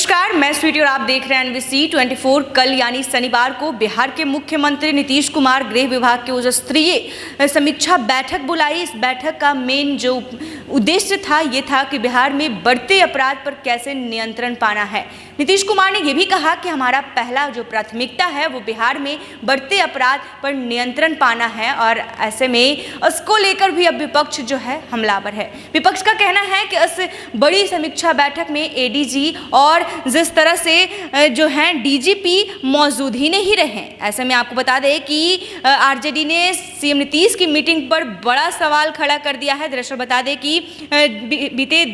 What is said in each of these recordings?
नमस्कार, मैं स्वीटी और आप देख रहे हैं एनबीसी 24। कल यानी शनिवार को बिहार के मुख्यमंत्री नीतीश कुमार गृह विभाग की उच्च स्तरीय समीक्षा बैठक बुलाई। इस बैठक का मेन जो उद्देश्य था ये था कि बिहार में बढ़ते अपराध पर कैसे नियंत्रण पाना है। नीतीश कुमार ने यह भी कहा कि हमारा पहला जो प्राथमिकता है वो बिहार में बढ़ते अपराध पर नियंत्रण पाना है और ऐसे में इसको लेकर भी अब विपक्ष जो है हमलावर है। विपक्ष का कहना है कि इस बड़ी समीक्षा बैठक में एडीजी और जिस तरह से जो है डीजीपी मौजूद ही नहीं रहे। ऐसे में आपको बता दें कि आरजेडी ने सीएम नीतीश की मीटिंग पर बड़ा सवाल खड़ा कर दिया है। दरअसल बता दें कि बीते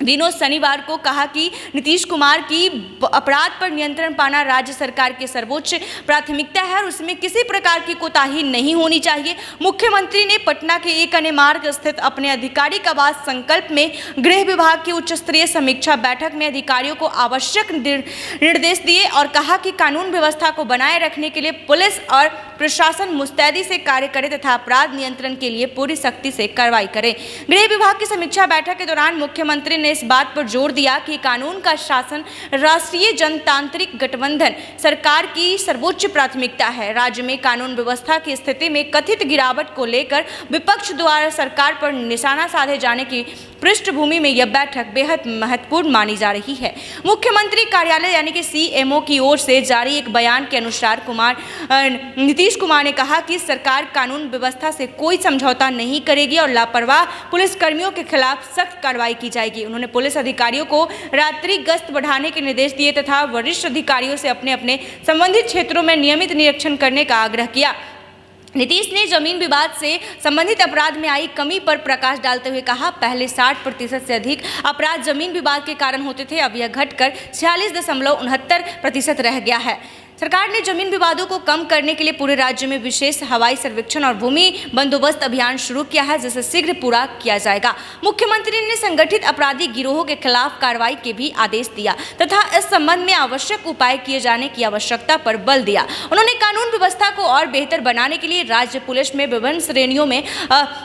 दिनों शनिवार को कहा कि नीतीश कुमार की अपराध पर नियंत्रण पाना राज्य सरकार की सर्वोच्च प्राथमिकता है और उसमें किसी प्रकार की कोताही नहीं होनी चाहिए। मुख्यमंत्री ने पटना के एक अन्य मार्ग स्थित अपने आधिकारिक आवास संकल्प में गृह विभाग की उच्च स्तरीय समीक्षा बैठक में अधिकारियों को आवश्यक निर्देश दिए और कहा कि कानून व्यवस्था को बनाए रखने के लिए पुलिस और प्रशासन मुस्तैदी से कार्य करे तथा अपराध नियंत्रण के लिए पूरी सख्ती से कार्रवाई करे। गृह विभाग की समीक्षा बैठक के दौरान मुख्यमंत्री ने इस बात पर जोर दिया कि कानून का शासन राष्ट्रीय जनतांत्रिक गठबंधन सरकार की सर्वोच्च प्राथमिकता है। राज्य में कानून व्यवस्था की स्थिति में कथित गिरावट को लेकर विपक्ष द्वारा सरकार पर निशाना साधे जाने की पृष्ठभूमि में यह बैठक बेहद महत्वपूर्ण मानी जा रही है। मुख्यमंत्री कार्यालय यानी कि सीएमओ की ओर से जारी एक बयान के अनुसार नीतीश कुमार ने कहा कि सरकार कानून व्यवस्था से कोई समझौता नहीं करेगी और लापरवाह पुलिसकर्मियों के खिलाफ सख्त कार्रवाई की जाएगी। उन्होंने पुलिस अधिकारियों को रात्रि गश्त बढ़ाने के निर्देश दिए तथा वरिष्ठ अधिकारियों से अपने अपने संबंधित क्षेत्रों में नियमित निरीक्षण करने का आग्रह किया। नीतीश ने जमीन विवाद से संबंधित अपराध में आई कमी पर प्रकाश डालते हुए कहा, पहले 60% से अधिक अपराध जमीन विवाद के कारण होते थे, अब यह घटकर 46.69% रह गया है। सरकार ने जमीन विवादों को कम करने के लिए पूरे राज्य में विशेष हवाई सर्वेक्षण और भूमि बंदोबस्त अभियान शुरू किया है, जिसे शीघ्र पूरा किया जाएगा। मुख्यमंत्री ने संगठित अपराधी गिरोहों के खिलाफ कार्रवाई के भी आदेश दिया तथा इस संबंध में आवश्यक उपाय किए जाने की आवश्यकता पर बल दिया। उन्होंने कानून व्यवस्था को और बेहतर बनाने के लिए राज्य पुलिस में विभिन्न श्रेणियों में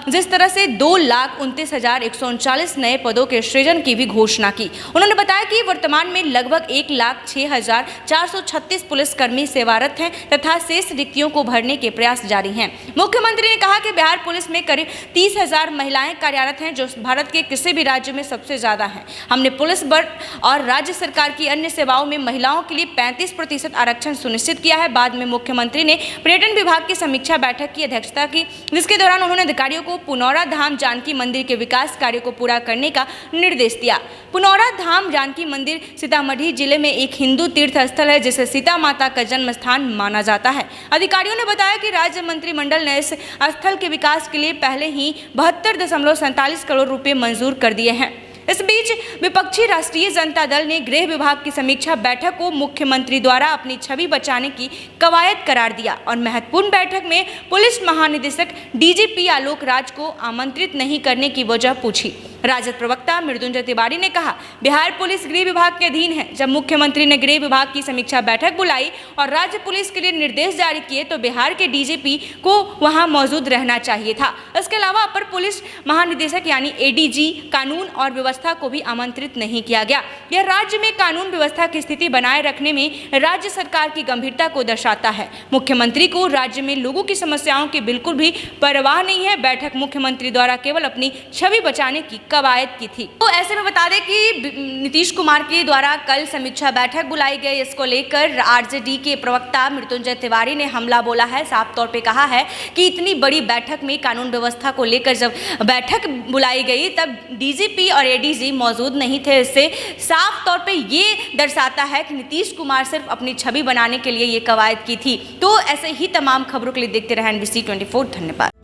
जिस तरह से 2,29,139 नए पदों के सृजन की भी घोषणा की। उन्होंने बताया कि वर्तमान में लगभग 1,06,436 पुलिस कर्मी सेवारत हैं तथा शेष रिक्तियों को भरने के प्रयास जारी हैं। मुख्यमंत्री ने कहा कि बिहार पुलिस में करीब 30,000 महिलाएं कार्यरत हैं, जो भारत के किसी भी राज्य में सबसे ज्यादा हैं। हमने पुलिस बल और राज्य सरकार की अन्य सेवाओं में महिलाओं के लिए 35% आरक्षण सुनिश्चित किया है। बाद में मुख्यमंत्री ने पर्यटन विभाग की समीक्षा बैठक की अध्यक्षता की, जिसके दौरान उन्होंने अधिकारियों को पुनौरा धाम जानकी मंदिर के विकास कार्य को पूरा करने का निर्देश दिया। पुनौरा धाम जानकी मंदिर सीतामढ़ी जिले में एक हिंदू तीर्थ स्थल है, जिसे सीता माता का जन्म स्थान माना जाता है। अधिकारियों ने बताया कि राज्य मंत्रिमंडल ने इस स्थल के विकास के लिए पहले ही 72.47 करोड़ रुपए मंजूर कर दिए हैं। इस बीच विपक्षी राष्ट्रीय जनता दल ने गृह विभाग की समीक्षा बैठक को मुख्यमंत्री द्वारा अपनी छवि बचाने की कवायद करार दिया और महत्वपूर्ण बैठक में पुलिस महानिदेशक डीजीपी आलोक राज को आमंत्रित नहीं करने की वजह पूछी। राजद प्रवक्ता मृत्युंजय तिवारी ने कहा, बिहार पुलिस गृह विभाग के अधीन है। जब मुख्यमंत्री ने गृह विभाग की समीक्षा बैठक बुलाई और राज्य पुलिस के लिए निर्देश जारी किए तो बिहार के डीजीपी को वहां मौजूद रहना चाहिए था। इसके अलावा अपर पुलिस महानिदेशक यानी एडीजी कानून और व्यवस्था को भी आमंत्रित नहीं किया गया। यह राज्य में कानून व्यवस्था की स्थिति बनाए रखने में राज्य सरकार की गंभीरता को दर्शाता है। मुख्यमंत्री को राज्य में लोगों की समस्याओं की बिल्कुल भी परवाह नहीं है। बैठक मुख्यमंत्री द्वारा केवल अपनी छवि बचाने की कवायद की थी। तो ऐसे में बता दें कि नीतीश कुमार के द्वारा कल समीक्षा बैठक बुलाई गई। इसको लेकर आरजेडी के प्रवक्ता मृत्युंजय तिवारी ने हमला बोला है। साफ तौर पे कहा है कि इतनी बड़ी बैठक में कानून व्यवस्था को लेकर जब बैठक बुलाई गई तब डीजीपी और एडीजी मौजूद नहीं थे। इससे साफ तौर पे ये दर्शाता है कि नीतीश कुमार सिर्फ अपनी छवि बनाने के लिए ये कवायद की थी। तो ऐसे ही तमाम खबरों के लिए देखते रहें एनबीसी 24। धन्यवाद।